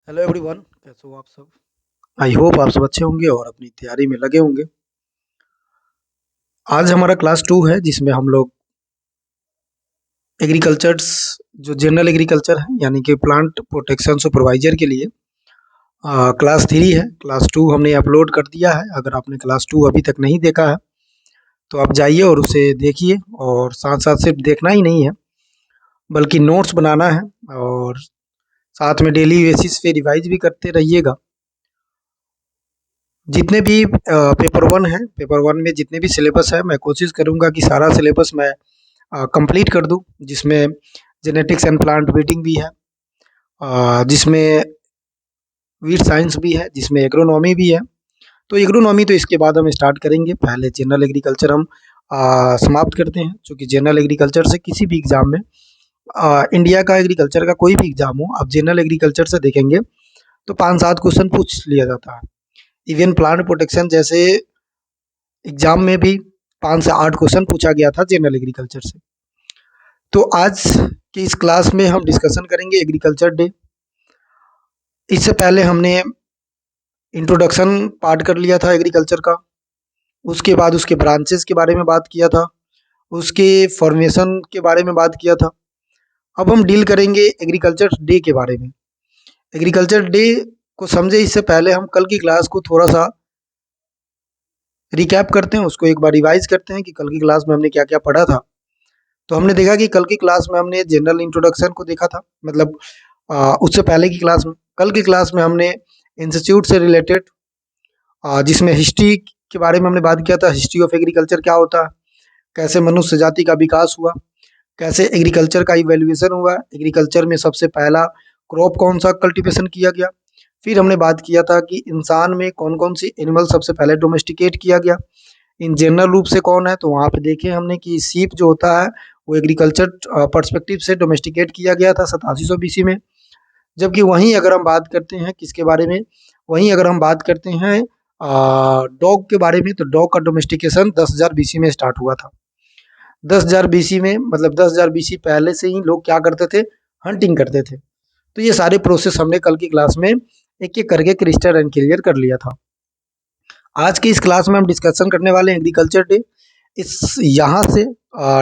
Hello everyone, कैसे हो आप सब। आई होप आप सब अच्छे होंगे और अपनी तैयारी में लगे होंगे। आज हमारा क्लास 2 है जिसमें हम लोग एग्रीकल्चर्स जो जनरल एग्रीकल्चर है यानी कि प्लांट प्रोटेक्शन सुपरवाइजर के लिए क्लास 3 है। क्लास 2 हमने अपलोड कर दिया है। अगर आपने क्लास 2 अभी तक नहीं देखा है तो आप जाइए और उसे देखिए, और साथ साथ सिर्फ देखना ही नहीं है बल्कि नोट्स बनाना है, और साथ में डेली बेसिस पे रिवाइज भी करते रहिएगा। जितने भी पेपर वन है, पेपर वन में जितने भी सिलेबस है मैं कोशिश करूँगा कि सारा सिलेबस मैं कंप्लीट कर दूँ, जिसमें जेनेटिक्स एंड प्लांट ब्रीडिंग भी है, जिसमें वीट साइंस भी है, जिसमें एग्रोनॉमी भी है। तो एग्रोनॉमी तो इसके बाद हम स्टार्ट करेंगे, पहले जनरल एग्रीकल्चर हम समाप्त करते हैं। क्योंकि जनरल एग्रीकल्चर से किसी भी एग्ज़ाम में इंडिया का एग्रीकल्चर का कोई भी एग्ज़ाम हो, आप जनरल एग्रीकल्चर से देखेंगे तो 5-7 क्वेश्चन पूछ लिया जाता है। इवन प्लांट प्रोटेक्शन जैसे एग्जाम में भी 5 से 8 क्वेश्चन पूछा गया था जनरल एग्रीकल्चर से। तो आज की इस क्लास में हम डिस्कशन करेंगे एग्रीकल्चर डे। इससे पहले हमने इंट्रोडक्शन पार्ट कर लिया था एग्रीकल्चर का, उसके बाद उसके ब्रांचेस के बारे में बात किया था, उसके फॉर्मेशन के बारे में बात किया था। अब हम डील करेंगे एग्रीकल्चर डे के बारे में। एग्रीकल्चर डे को समझे इससे पहले हम कल की क्लास को थोड़ा सा रिकैप करते हैं, उसको एक बार रिवाइज करते हैं कि कल की क्लास में हमने क्या क्या पढ़ा था। तो हमने देखा कि कल की क्लास में हमने जनरल इंट्रोडक्शन को देखा था, मतलब उससे पहले की क्लास में, कल की क्लास में हमने इंस्टीट्यूट से रिलेटेड, जिसमें हिस्ट्री के बारे में हमने बात किया था। हिस्ट्री ऑफ एग्रीकल्चर क्या होता है, कैसे मनुष्य जाति का विकास हुआ, कैसे एग्रीकल्चर का इवैल्यूएशन हुआ, एग्रीकल्चर में सबसे पहला क्रॉप कौन सा कल्टीवेशन किया गया। फिर हमने बात किया था कि इंसान में कौन कौन सी एनिमल सबसे पहले डोमेस्टिकेट किया गया, इन जनरल रूप से कौन है। तो वहाँ पे देखे हमने कि सीप जो होता है वो एग्रीकल्चर पर्सपेक्टिव से डोमेस्टिकेट किया गया था 8700 बीसी में। जबकि वहीं अगर हम बात करते हैं किसके बारे में, वहीं अगर हम बात करते हैं डॉग के बारे में, तो डॉग का डोमेस्टिकेशन 10,000 बीसी में स्टार्ट हुआ था। 10,000 बीसी में, मतलब 10,000 बीसी पहले से ही लोग क्या करते थे, हंटिंग करते थे। तो ये सारे प्रोसेस हमने कल की क्लास में एक एक करके क्रिस्टल एंड क्लियर कर लिया था। आज की इस क्लास में हम डिस्कशन करने वाले हैं एग्रीकल्चर डे। इस यहाँ से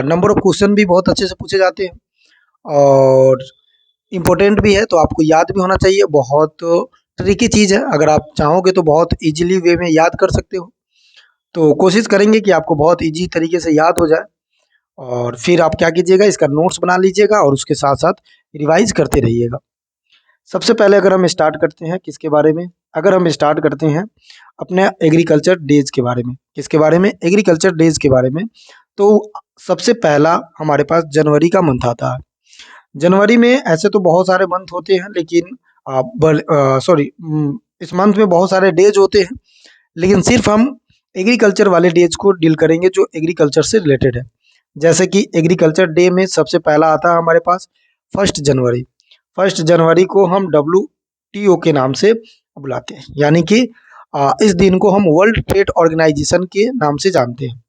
नंबर ऑफ क्वेश्चन भी बहुत अच्छे से पूछे जाते हैं और इम्पोर्टेंट भी है, तो आपको याद भी होना चाहिए। बहुत ट्रिकी चीज़ है, अगर आप चाहोगे तो बहुत इजीली वे में याद कर सकते हो। तो कोशिश करेंगे कि आपको बहुत इजी तरीके से याद हो जाए, और फिर आप क्या कीजिएगा, इसका नोट्स बना लीजिएगा और उसके साथ साथ रिवाइज करते रहिएगा। सबसे पहले अगर हम स्टार्ट करते हैं किसके बारे में, अगर हम स्टार्ट करते हैं अपने एग्रीकल्चर डेज के बारे में, किसके बारे में, एग्रीकल्चर डेज के बारे में। तो सबसे पहला हमारे पास जनवरी का मंथ आता है। जनवरी में ऐसे तो बहुत सारे मंथ होते हैं, लेकिन सॉरी, इस मंथ में बहुत सारे डेज होते हैं, लेकिन सिर्फ हम एग्रीकल्चर वाले डेज को डील करेंगे जो एग्रीकल्चर से रिलेटेड है। जैसे कि एग्रीकल्चर डे में सबसे पहला आता है हमारे पास 1 जनवरी। 1 जनवरी को हम WTO के नाम से बुलाते हैं, यानी कि इस दिन को हम वर्ल्ड ट्रेड ऑर्गेनाइजेशन के नाम से जानते हैं।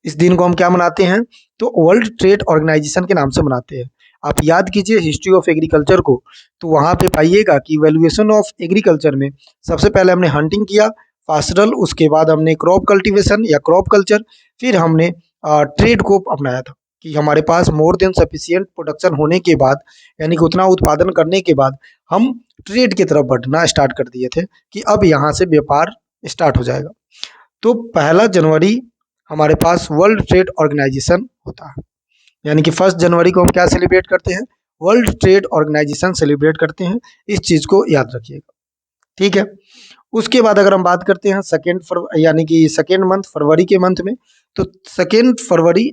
इस दिन को हम क्या मनाते हैं, तो वर्ल्ड ट्रेड ऑर्गेनाइजेशन के नाम से मनाते हैं। आप याद कीजिए हिस्ट्री ऑफ एग्रीकल्चर को, तो वहाँ पे पाइएगा कि वैल्यूएशन ऑफ एग्रीकल्चर में सबसे पहले हमने हंटिंग किया, पास्टरल, उसके बाद हमने क्रॉप कल्टीवेशन या क्रॉप कल्चर, फिर हमने ट्रेड को अपनाया था कि हमारे पास मोर देन सफिशिएंट प्रोडक्शन होने के बाद, यानी कि उतना उत्पादन करने के बाद हम ट्रेड की तरफ बढ़ना स्टार्ट कर दिए थे कि अब यहाँ से व्यापार स्टार्ट हो जाएगा। तो 1 जनवरी हमारे पास वर्ल्ड ट्रेड ऑर्गेनाइजेशन होता है, यानी कि 1 जनवरी को हम क्या सेलिब्रेट करते हैं, वर्ल्ड ट्रेड ऑर्गेनाइजेशन सेलिब्रेट करते हैं। इस चीज़ को याद रखिएगा, ठीक है। उसके बाद अगर हम बात करते हैं सेकेंड फरवरी, यानी कि सेकेंड मंथ फरवरी के मंथ में, तो सेकेंड फरवरी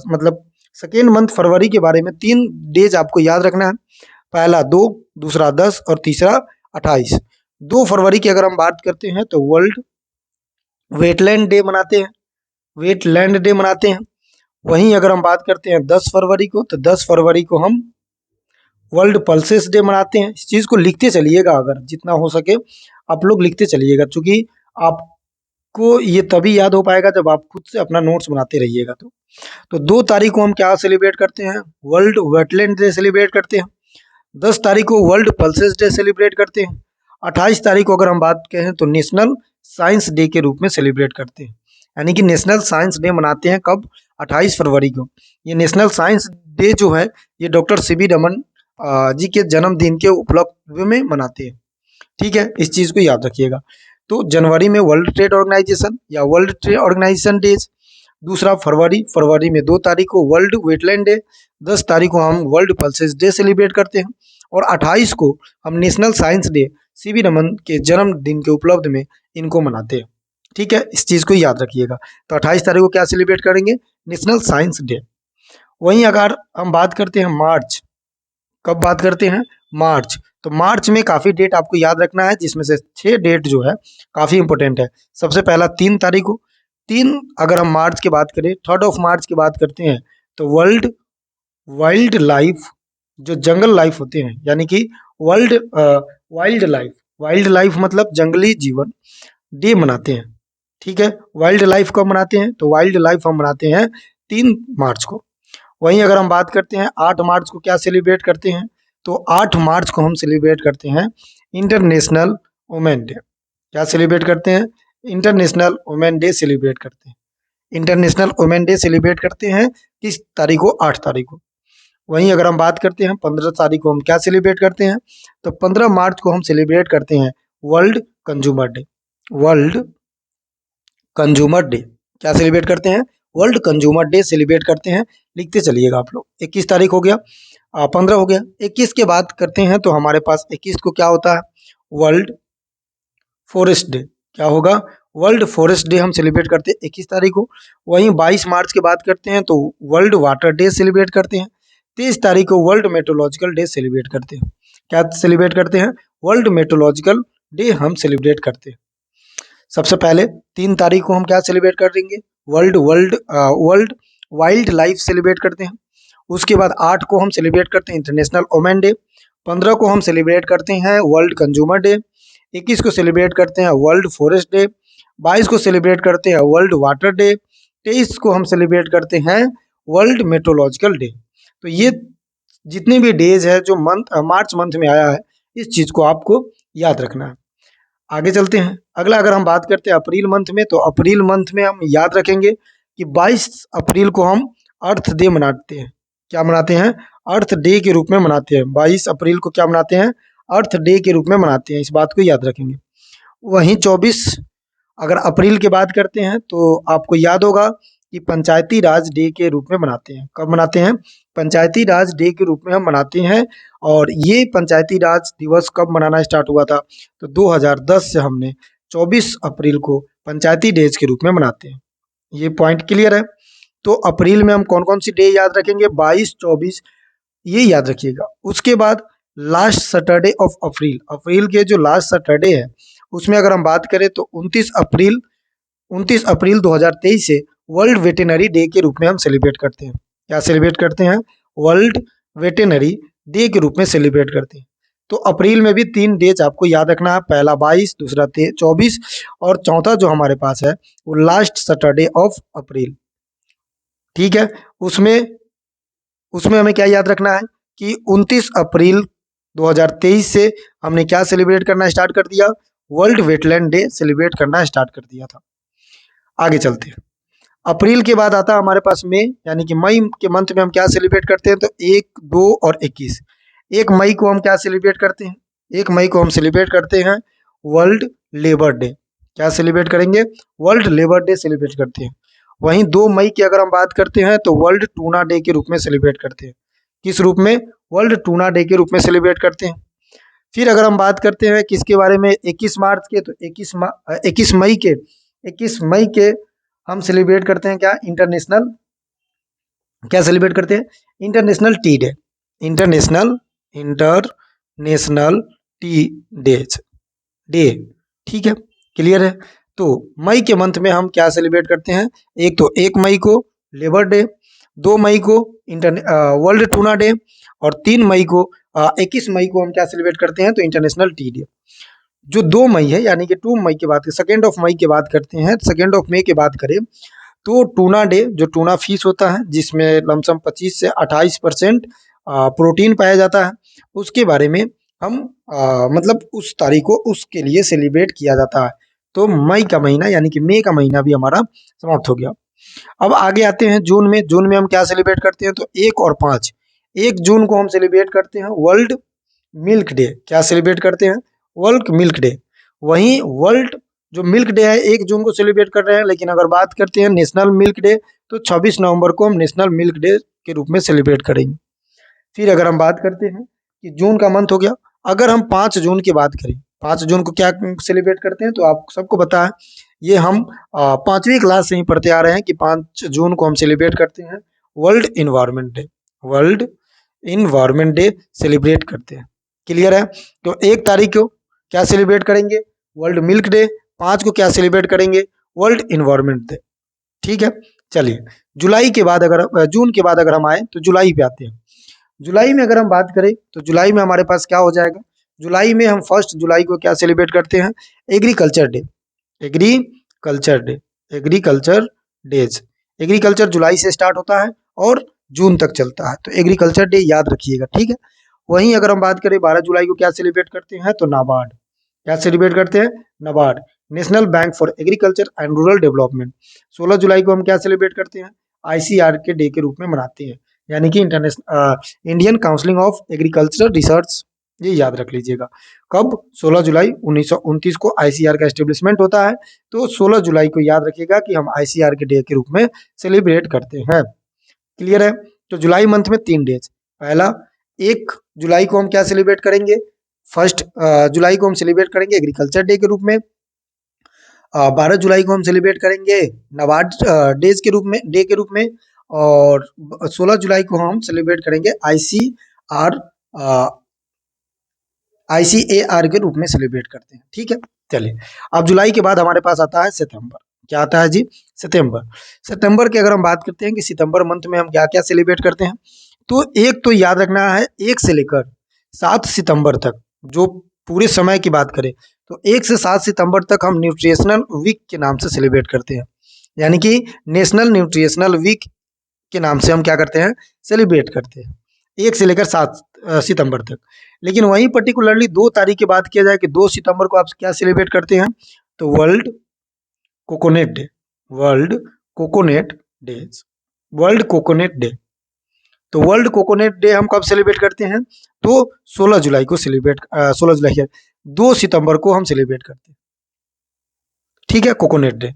मतलब सेकेंड मंथ फरवरी के बारे में 3 डेज आपको याद रखना है। पहला 2, दूसरा 10 और तीसरा 28। 2 फरवरी की अगर हम बात करते हैं तो वर्ल्ड वेटलैंड डे मनाते हैं, वेटलैंड डे मनाते हैं। वहीं अगर हम बात करते हैं 10 फरवरी को, तो 10 फरवरी को हम वर्ल्ड पल्सेस डे मनाते हैं। इस चीज़ को लिखते चलिएगा, अगर जितना हो सके आप लोग लिखते चलिएगा, क्योंकि आपको ये तभी याद हो पाएगा जब आप खुद से अपना नोट्स बनाते रहिएगा। तो 2 तारीख को हम क्या सेलिब्रेट करते हैं, वर्ल्ड वेटलैंड डे सेलिब्रेट करते हैं। 10 तारीख को वर्ल्ड पल्सेस डे सेलिब्रेट करते हैं। 28 तारीख को अगर हम बात करें तो नेशनल साइंस डे के रूप में सेलिब्रेट करते हैं। यानी कि नेशनल साइंस डे मनाते हैं कब? 28 फरवरी को। ये नेशनल साइंस डे जो है ये डॉक्टर सीवी रमन जी के जन्मदिन के उपलक्ष्य में मनाते हैं। ठीक है, इस चीज़ को याद रखिएगा। तो जनवरी में वर्ल्ड ट्रेड ऑर्गेनाइजेशन या वर्ल्ड ट्रेड ऑर्गेनाइजेशन डेज। दूसरा फरवरी में 2 तारीख को वर्ल्ड वेटलैंड डे। 10 तारीख को हम वर्ल्ड पल्सेस डे सेलिब्रेट करते हैं और 28 को हम national science day CV Raman के जन्मदिन के उपलब्ध में इनको मनाते हैं। ठीक है, इस चीज़ को याद रखिएगा। तो 28 तारीख को क्या सेलिब्रेट करेंगे? National science day. वहीं अगर हम बात करते हैं मार्च, कब बात करते हैं? मार्च। तो मार्च में काफ़ी डेट आपको याद रखना है, जिसमें से 6 डेट जो है काफ़ी इंपॉर्टेंट है। सबसे पहला 3 तारीख को, 3 अगर हम मार्च की बात करें, 3rd ऑफ मार्च की बात करते हैं तो वर्ल्ड वाइल्ड लाइफ, जो जंगल लाइफ होते हैं, यानी कि वर्ल्ड वाइल्ड लाइफ मतलब जंगली जीवन डे मनाते हैं। ठीक है, वाइल्ड लाइफ कब मनाते हैं? तो वाइल्ड लाइफ हम मनाते हैं 3 मार्च को। वहीं अगर हम बात करते हैं 8 मार्च को क्या सेलिब्रेट करते हैं? तो 8 मार्च को हम सेलिब्रेट करते हैं इंटरनेशनल वुमेन डे। क्या सेलिब्रेट करते हैं? इंटरनेशनल वुमेन डे सेलिब्रेट करते हैं। इंटरनेशनल वुमेन डे सेलिब्रेट करते हैं किस तारीख को? 8 तारीख को। वहीं अगर हम बात करते हैं 15 तारीख को हम क्या सेलिब्रेट करते हैं? तो 15 मार्च को हम सेलिब्रेट करते हैं world consumer day. World consumer day क्या सेलिब्रेट करते हैं? वर्ल्ड कंज्यूमर डे सेलिब्रेट करते हैं। लिखते चलिएगा आप लोग। 21 तारीख हो गया, 15 हो गया। 21 के बाद करते हैं तो हमारे पास 21 को क्या होता है? World forest day. क्या होगा? वर्ल्ड फॉरेस्ट डे हम सेलिब्रेट करते हैं 21 तारीख को। वहीं 22 मार्च की बात करते हैं तो वर्ल्ड वाटर डे सेलिब्रेट करते हैं। 23 तारीख को वर्ल्ड मेट्रोलॉजिकल डे सेलिब्रेट करते हैं। क्या सेलिब्रेट करते हैं? वर्ल्ड मेट्रोलॉजिकल डे हम सेलिब्रेट करते हैं। सबसे पहले 3 तारीख को हम क्या सेलिब्रेट करेंगे? वर्ल्ड वाइल्ड लाइफ सेलिब्रेट करते हैं। उसके बाद 8 को हम सेलिब्रेट करते हैं इंटरनेशनल वुमेन डे। 15 को हम सेलिब्रेट करते हैं वर्ल्ड कंज्यूमर डे। 21 को सेलिब्रेट करते हैं वर्ल्ड फॉरेस्ट डे। 22 को सेलिब्रेट करते हैं वर्ल्ड वाटर डे। 23 को हम सेलिब्रेट करते हैं वर्ल्ड मेट्रोलॉजिकल डे। तो ये जितने भी डेज है जो मार्च मंथ में आया है, इस चीज़ को आपको याद रखना है। आगे चलते हैं। अगला अगर हम बात करते हैं अप्रैल मंथ में, तो अप्रैल मंथ में हम याद रखेंगे कि 22 अप्रैल को हम अर्थ डे मनाते हैं। क्या मनाते हैं? अर्थ डे के रूप में मनाते हैं। 22 अप्रैल को क्या मनाते हैं? अर्थ डे के रूप में मनाते हैं। इस बात को याद रखेंगे। वहीं 24 अगर अप्रैल की बात करते हैं तो आपको याद होगा कि पंचायती राज डे के रूप में मनाते हैं। कब मनाते हैं? पंचायती राज डे के रूप में हम मनाते हैं। और ये पंचायती राज दिवस कब मनाना स्टार्ट हुआ था? तो 2010 से हमने 24 अप्रैल को पंचायती डेज के रूप में मनाते हैं। ये पॉइंट क्लियर है? तो अप्रैल में हम कौन कौन सी डे याद रखेंगे? 22, 24 ये याद रखिएगा। उसके बाद लास्ट सैटरडे ऑफ अप्रैल, अप्रैल के जो लास्ट सैटरडे है उसमें अगर हम बात करें तो 29 अप्रैल 2023 से वर्ल्ड वेटेनरी डे के रूप में हम सेलिब्रेट करते हैं। क्या सेलिब्रेट करते हैं? वर्ल्ड वेटेनरी डे के रूप में सेलिब्रेट करते हैं। तो अप्रैल में भी 3 डेज आपको याद रखना है। पहला 22, दूसरा 24 और चौथा जो हमारे पास है वो लास्ट सैटरडे ऑफ अप्रैल। ठीक है, उसमें उसमें हमें क्या याद रखना है कि 29 अप्रैल 2023 से हमने क्या सेलिब्रेट करना स्टार्ट कर दिया? वर्ल्ड वेटलैंड डे सेलिब्रेट करना स्टार्ट कर दिया था। आगे चलते हैं। अप्रैल के बाद आता है हमारे पास मई, यानी कि मई के मंथ में हम क्या सेलिब्रेट करते हैं? तो 1, 2 और 21। 1 मई को हम क्या सेलिब्रेट करते हैं? 1 मई को हम सेलिब्रेट करते हैं वर्ल्ड लेबर डे। क्या सेलिब्रेट करेंगे? वर्ल्ड लेबर डे सेलिब्रेट करते हैं। वहीं 2 मई की अगर हम बात करते हैं तो वर्ल्ड टूना डे के रूप में सेलिब्रेट करते हैं। किस रूप में? वर्ल्ड टूना डे के रूप में सेलिब्रेट करते हैं। फिर अगर हम बात करते हैं किसके बारे में? 21 मार्च के, तो 21 मई के हम सेलिब्रेट करते हैं क्या? क्या सेलिब्रेट करते हैं? International T day. International T days day. ठीक है, क्लियर है? तो मई के मंथ में हम क्या सेलिब्रेट करते हैं? एक तो 1 मई को लेबर डे, 2 मई को वर्ल्ड टूना डे और 3 मई को 21 मई को हम क्या सेलिब्रेट करते हैं? तो इंटरनेशनल टी डे। जो 2 मई है यानी कि 2 मई की बात, 2 ऑफ मई की बात करते हैं, 2 ऑफ मई की बात करें तो टूना डे, जो टूना फिश होता है जिसमें लमसम 25 से 28% प्रोटीन पाया जाता है, उसके बारे में हम मतलब उस तारीख को उसके लिए सेलिब्रेट किया जाता है। तो मई का महीना यानी कि मई का महीना भी हमारा समाप्त हो गया। अब आगे आते हैं जून में। जून में हम क्या सेलिब्रेट करते हैं? तो 1 और 5। 1 जून को हम सेलिब्रेट करते हैं वर्ल्ड मिल्क डे। क्या सेलिब्रेट करते हैं? World milk day. वहीं वर्ल्ड जो मिल्क डे है 1 जून को सेलिब्रेट कर रहे हैं, लेकिन अगर बात करते हैं नेशनल मिल्क डे तो 26 नवंबर को हम नेशनल मिल्क डे के रूप में सेलिब्रेट करेंगे। फिर अगर हम बात करते हैं कि जून का मंथ हो गया, अगर हम 5 जून की बात करें, 5 जून को क्या सेलिब्रेट करते हैं? तो आप सबको पता है, ये हम 5वीं क्लास से ही पढ़ते आ रहे हैं कि 5 जून को हम सेलिब्रेट करते हैं world environment day. World environment day celebrate करते हैं। क्लियर है? तो 1 तारीख को क्या सेलिब्रेट करेंगे? World milk day. 5 को क्या सेलिब्रेट करेंगे? World environment day. ठीक है। चलिए, जुलाई के बाद अगर जून के बाद अगर हम आए तो जुलाई पे आते हैं। जुलाई में अगर हम बात करें तो जुलाई में हमारे पास क्या हो जाएगा? जुलाई में हम 1 जुलाई को क्या सेलिब्रेट करते हैं? Agriculture day. Agriculture day. Agriculture days. Agriculture जुलाई से स्टार्ट होता है और जून तक चलता है, तो एग्रीकल्चर डे याद रखिएगा। ठीक है। वहीं अगर हम बात करें 12 जुलाई को क्या सेलिब्रेट करते हैं? तो नाबार्ड। क्या सेलिब्रेट करते हैं? NABARD, national bank for agriculture and rural development. 16 जुलाई को हम क्या सेलिब्रेट करते हैं? ICR के डे के रूप में मनाते हैं, यानी कि Indian counselling of agricultural research. ये याद रख लीजिएगा। कब? 16 जुलाई 1929 को ICR का एस्टेब्लिशमेंट होता है। तो 16 जुलाई को याद रखिएगा कि हम ICR के डे के रूप में सेलिब्रेट करते हैं। क्लियर है? तो जुलाई मंथ में 3 डेज। पहला, 1 जुलाई को हम क्या सेलिब्रेट करेंगे? 1 जुलाई को हम सेलिब्रेट करेंगे एग्रीकल्चर डे के रूप में। 12 जुलाई को हम सेलिब्रेट करेंगे नबार्ड डेज के रूप में, डे के रूप में। और 16 जुलाई को हम सेलिब्रेट करेंगे ICAR के रूप में सेलिब्रेट करते हैं। ठीक है। चलिए, अब जुलाई के बाद हमारे पास आता है सितंबर। क्या आता है जी? सितंबर। सितंबर की अगर हम बात करते हैं कि सितंबर मंथ में हम क्या क्या सेलिब्रेट करते हैं, तो एक तो याद रखना है 1 से लेकर 7 सितंबर तक, जो पूरे समय की बात करें तो 1 से 7 सितंबर तक हम न्यूट्रिशनल वीक के नाम से सेलिब्रेट करते हैं, यानी कि नेशनल न्यूट्रिशनल वीक के नाम से हम क्या करते हैं? सेलिब्रेट करते हैं 1 से लेकर 7 सितंबर तक। लेकिन वहीं पर्टिकुलरली 2 तारीख की बात किया जाए कि 2 सितंबर को आप क्या सेलिब्रेट करते हैं? तो world coconut day. World coconut days. World coconut day. तो वर्ल्ड कोकोनट डे हम कब सेलिब्रेट करते हैं? तो 16 जुलाई को सेलिब्रेट 16 जुलाई है, 2 सितंबर को हम सेलिब्रेट करते हैं। ठीक है, कोकोनट डे।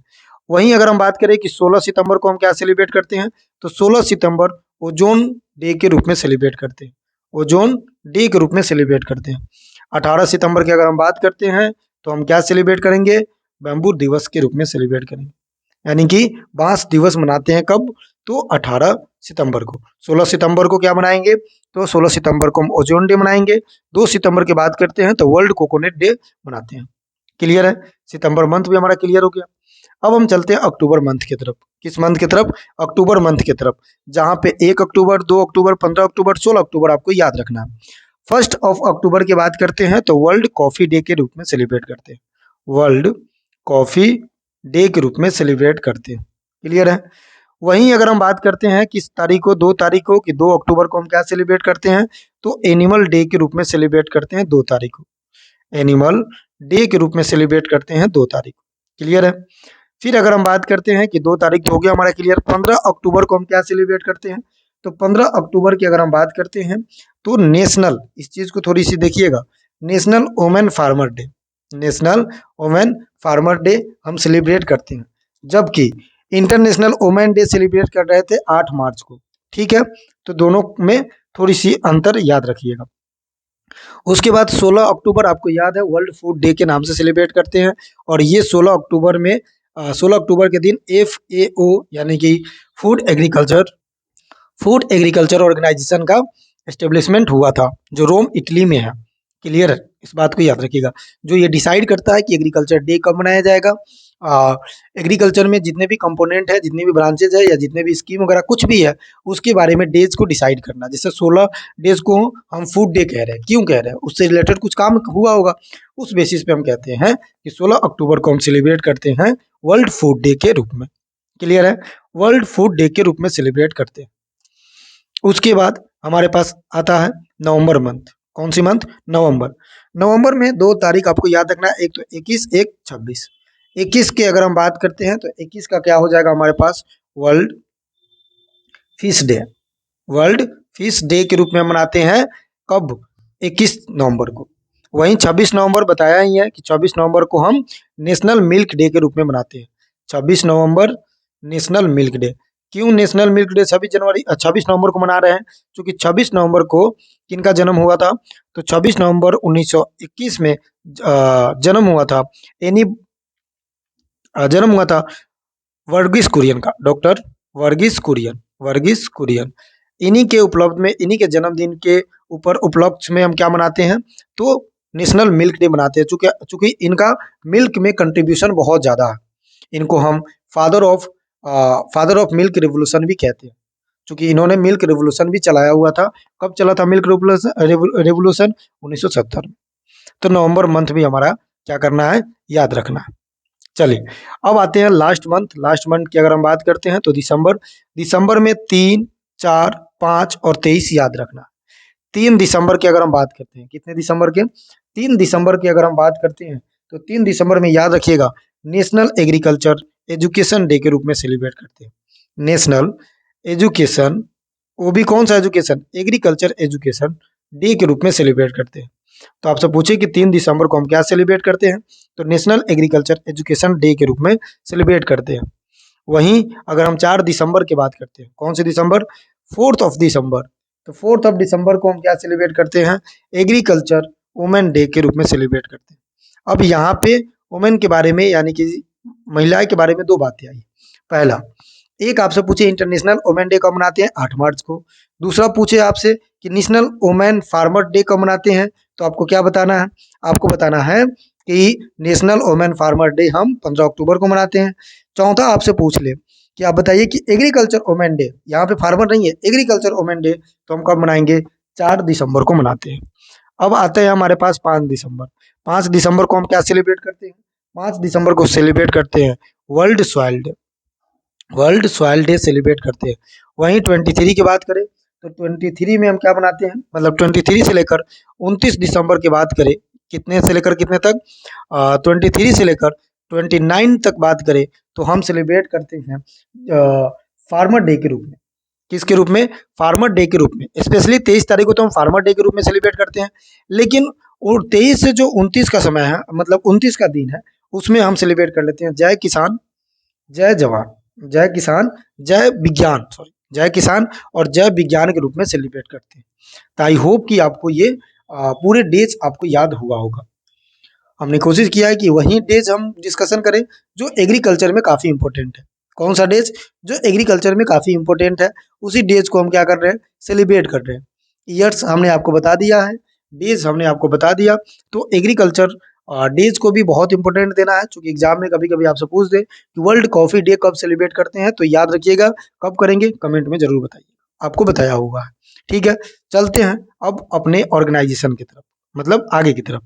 वहीं अगर हम बात करें कि 16 सितंबर को हम क्या सेलिब्रेट करते हैं, तो 16 सितंबर ओजोन डे के रूप में सेलिब्रेट करते हैं। ओजोन डे के रूप में सेलिब्रेट करते हैं। 18 सितंबर की अगर हम बात करते हैं तो हम क्या सेलिब्रेट करेंगे? बैम्बू दिवस के रूप में सेलिब्रेट करेंगे, यानी कि बांस दिवस मनाते हैं कब? तो 18 सितंबर को। 16 सितंबर को क्या मनाएंगे? तो 16 सितंबर को हम ओजोन डे मनाएंगे। 2 सितंबर की बात करते हैं तो वर्ल्ड कोकोनट डे मनाते हैं। क्लियर है? सितंबर मंथ भी हमारा क्लियर हो गया। अब हम चलते हैं अक्टूबर मंथ की तरफ। किस मंथ की तरफ? अक्टूबर मंथ की तरफ, जहां पे 1 अक्टूबर, 2 अक्टूबर, 15 अक्टूबर, 16 अक्टूबर आपको याद रखना है। 1 अक्टूबर की बात करते हैं तो वर्ल्ड कॉफी डे के रूप में सेलिब्रेट करते हैं। वर्ल्ड कॉफी डे के रूप में सेलिब्रेट करते हैं। क्लियर है? वहीं अगर हम बात करते हैं किस तारीख को, 2 तारीख को, कि 2 अक्टूबर को हम क्या सेलिब्रेट करते हैं? तो एनिमल डे के रूप में सेलिब्रेट करते हैं 2 तारीख को। एनिमल डे के रूप में सेलिब्रेट करते हैं 2 तारीख को। क्लियर है? फिर अगर हम बात करते हैं कि 2 तारीख तो हो गया हमारा क्लियर। 15 अक्टूबर को हम क्या सेलिब्रेट करते हैं? तो 15 अक्टूबर की अगर हम बात करते हैं तो नेशनल, इस चीज को थोड़ी सी देखिएगा, national women farmer day. National women farmer day हम सेलिब्रेट करते हैं, जबकि इंटरनेशनल वुमेन डे सेलिब्रेट कर रहे थे 8 मार्च को। ठीक है, तो दोनों में थोड़ी सी अंतर याद रखिएगा। उसके बाद 16 अक्टूबर आपको याद है वर्ल्ड फूड डे के नाम से सेलिब्रेट करते हैं, और ये 16 अक्टूबर में 16 अक्टूबर के दिन FAO यानी कि फूड एग्रीकल्चर ऑर्गेनाइजेशन का एस्टेब्लिशमेंट हुआ था, जो रोम इटली में है। क्लियर है? इस बात को याद रखिएगा। जो ये डिसाइड करता है कि एग्रीकल्चर डे कब मनाया जाएगा। एग्रीकल्चर में जितने भी कंपोनेंट है, जितने भी ब्रांचेज है, या जितने भी स्कीम वगैरह कुछ भी है, उसके बारे में डेज को डिसाइड करना। जैसे 16 डेज को हम फूड डे कह रहे हैं, क्यों कह रहे हैं? उससे रिलेटेड कुछ काम हुआ होगा, उस बेसिस पे हम कहते हैं कि 16 अक्टूबर को हम सेलिब्रेट करते हैं वर्ल्ड फूड डे के रूप में। क्लियर है? वर्ल्ड फूड डे के रूप में सेलिब्रेट करते हैं। उसके बाद हमारे पास आता है नवंबर मंथ। कौन सी मंथ? नवंबर। नवंबर में 2 तारीख आपको याद रखना है, एक तो 21, एक 26। 21 की अगर हम बात करते हैं तो 21 का क्या हो जाएगा हमारे पास? World fish day. World fish day के रूप में मनाते हैं कब? 21 नवंबर को। वहीं 26 नवंबर बताया ही है कि 24 नवंबर को हम नेशनल मिल्क डे के रूप में मनाते हैं। 26 नवंबर नेशनल मिल्क डे। क्यों नेशनल मिल्क डे 26 नवंबर को मना रहे हैं? क्योंकि 26 नवंबर को किनका जन्म हुआ था? तो 26 नवंबर 1921 में जन्म हुआ था एनी जन्म हुआ था वर्गीस कुरियन का, डॉक्टर वर्गीस कुरियन। वर्गीस कुरियन। इन्हीं के उपलब्ध में, इन्हीं के जन्मदिन के ऊपर उपलक्ष्य में हम क्या मनाते हैं? तो नेशनल मिल्क डे मनाते हैं। चूंकि चूंकि इनका मिल्क में कंट्रीब्यूशन बहुत ज़्यादा है। इनको हम father of father of milk revolution भी कहते हैं, क्योंकि इन्होंने मिल्क रिवोल्यूशन भी चलाया हुआ था। कब चला था मिल्क रिवोल्यूशन? 1970 में। तो नवंबर मंथ भी हमारा क्या करना है? याद रखना है। चलिए, अब आते हैं लास्ट मंथ। लास्ट मंथ की अगर हम बात करते हैं तो दिसंबर। दिसंबर में 3, 4, 5 और 23 याद रखना। 3 दिसंबर की अगर हम बात करते हैं, कितने दिसंबर के? 3 दिसंबर की अगर हम बात करते हैं तो 3 दिसंबर में याद रखिएगा नेशनल एग्रीकल्चर एजुकेशन डे के रूप में सेलिब्रेट करते हैं। नेशनल एजुकेशन, वो भी कौन सा एजुकेशन? एग्रीकल्चर एजुकेशन डे के रूप में सेलिब्रेट करते हैं। तो आपसे पूछे कि 3 दिसंबर को हम क्या सेलिब्रेट करते हैं? तो नेशनल एग्रीकल्चर एजुकेशन डे के रूप में सेलिब्रेट करते हैं। वहीं अगर हम 4 दिसंबर की बात करते हैं, कौन से दिसंबर? 4th of December. तो 4th ऑफ दिसंबर को हम क्या सेलिब्रेट करते हैं? एग्रीकल्चर वुमेन डे के रूप में सेलिब्रेट करते हैं। अब यहाँ पे वुमेन के बारे में, यानी कि महिलाएं के बारे में 2 बातें आई। पहला, एक आपसे पूछे इंटरनेशनल वुमेन डे कब मनाते हैं? 8 मार्च को। दूसरा पूछे आपसे कि नेशनल वुमेन फार्मर डे कब मनाते हैं? तो आपको क्या बताना है? आपको बताना है कि नेशनल वुमेन फार्मर डे हम 15 अक्टूबर को मनाते हैं। चौथा आपसे पूछ ले कि आप बताइए कि एग्रीकल्चर वुमेन डे, यहाँ पे फार्मर नहीं है, एग्रीकल्चर वुमेन डे तो हम कब मनाएंगे? 4 दिसंबर को मनाते हैं। अब आते हैं हमारे पास 5 दिसंबर। 5 दिसंबर को हम क्या सेलिब्रेट करते हैं? 5 दिसंबर को सेलिब्रेट करते हैं world soil day. World soil day celebrate करते हैं। वहीं 23 की बात करें तो 23 में हम क्या बनाते हैं? मतलब 23 से लेकर 29 दिसंबर की बात करें, कितने से लेकर कितने तक? 23 से लेकर 29 तक बात करें तो हम सेलिब्रेट करते हैं फार्मर डे के रूप में। किसके रूप में? फार्मर डे के रूप में। स्पेशली 23 तारीख को तो हम फार्मर डे के रूप में सेलिब्रेट करते हैं, लेकिन और 23 से जो 29 का समय है, मतलब 29 का दिन है, उसमें हम सेलिब्रेट कर लेते हैं जय किसान, जय जवान, जय किसान, जय विज्ञान, सॉरी, जय किसान और जय विज्ञान के रूप में सेलिब्रेट करते हैं। तो आई होप कि आपको ये पूरे डेज आपको याद हुआ होगा। हमने कोशिश किया है कि वही डेज हम डिस्कशन करें जो एग्रीकल्चर में काफ़ी इंपॉर्टेंट है। कौन सा डेज? जो एग्रीकल्चर में काफ़ी इंपॉर्टेंट है, उसी डेज को हम क्या कर रहे हैं? सेलिब्रेट कर रहे हैं। ईयर्स हमने आपको बता दिया है, डेज हमने आपको बता दिया। तो एग्रीकल्चर डेज को भी बहुत इंपॉर्टेंट देना है, क्योंकि एग्जाम में कभी कभी आपसे पूछ दे कि वर्ल्ड कॉफ़ी डे कब सेलिब्रेट करते हैं, तो याद रखिएगा कब करेंगे, कमेंट में जरूर बताइए, आपको बताया होगा। ठीक है, चलते हैं अब अपने ऑर्गेनाइजेशन की तरफ, मतलब आगे की तरफ।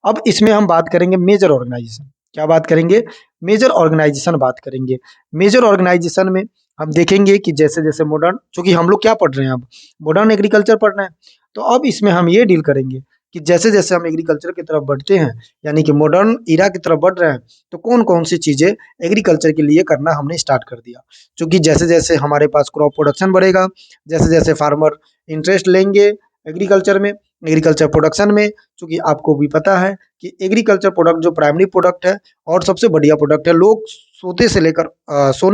अब इसमें हम बात करेंगे मेजर ऑर्गेनाइजेशन। क्या बात करेंगे? मेजर ऑर्गेनाइजेशन बात करेंगे। मेजर ऑर्गेनाइजेशन में हम देखेंगे कि जैसे जैसे मॉडर्न, चूंकि हम लोग क्या पढ़ रहे हैं अब? मॉडर्न एग्रीकल्चर पढ़ रहे हैं। तो अब इसमें हम ये डील करेंगे कि जैसे जैसे हम एग्रीकल्चर की तरफ बढ़ते हैं, यानी कि मॉडर्न इरा की तरफ बढ़ रहे हैं, तो कौन कौन सी चीज़ें एग्रीकल्चर के लिए करना हमने स्टार्ट कर दिया। क्योंकि जैसे जैसे हमारे पास क्रॉप प्रोडक्शन बढ़ेगा, जैसे जैसे फार्मर इंटरेस्ट लेंगे एग्रीकल्चर में, एग्रीकल्चर प्रोडक्शन में, क्योंकि आपको भी पता है कि एग्रीकल्चर प्रोडक्ट जो प्राइमरी प्रोडक्ट है और सबसे बढ़िया प्रोडक्ट है, लोग सोने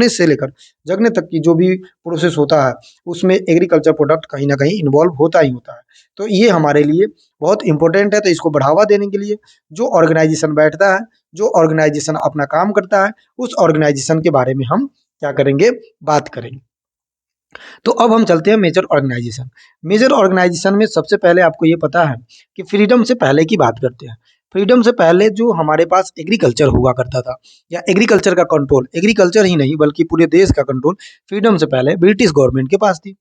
से लेकर जगने तक की जो भी प्रोसेस होता है, उसमें एग्रीकल्चर प्रोडक्ट कहीं ना कहीं इन्वॉल्व होता ही होता है। तो ये हमारे लिए बहुत इंपॉर्टेंट है। तो इसको बढ़ावा देने के लिए जो ऑर्गेनाइजेशन बैठता है, जो ऑर्गेनाइजेशन अपना काम करता है, उस ऑर्गेनाइजेशन के बारे में हम क्या करेंगे? बात करेंगे। तो अब हम चलते हैं मेजर ऑर्गेनाइजेशन। मेजर ऑर्गेनाइजेशन में सबसे पहले आपको ये पता है कि फ्रीडम से पहले की बात करते हैं। फ्रीडम से पहले जो हमारे पास एग्रीकल्चर हुआ करता था, या एग्रीकल्चर का कंट्रोल, एग्रीकल्चर ही नहीं बल्कि पूरे देश का कंट्रोल फ्रीडम से पहले ब्रिटिश गवर्नमेंट के पास थी,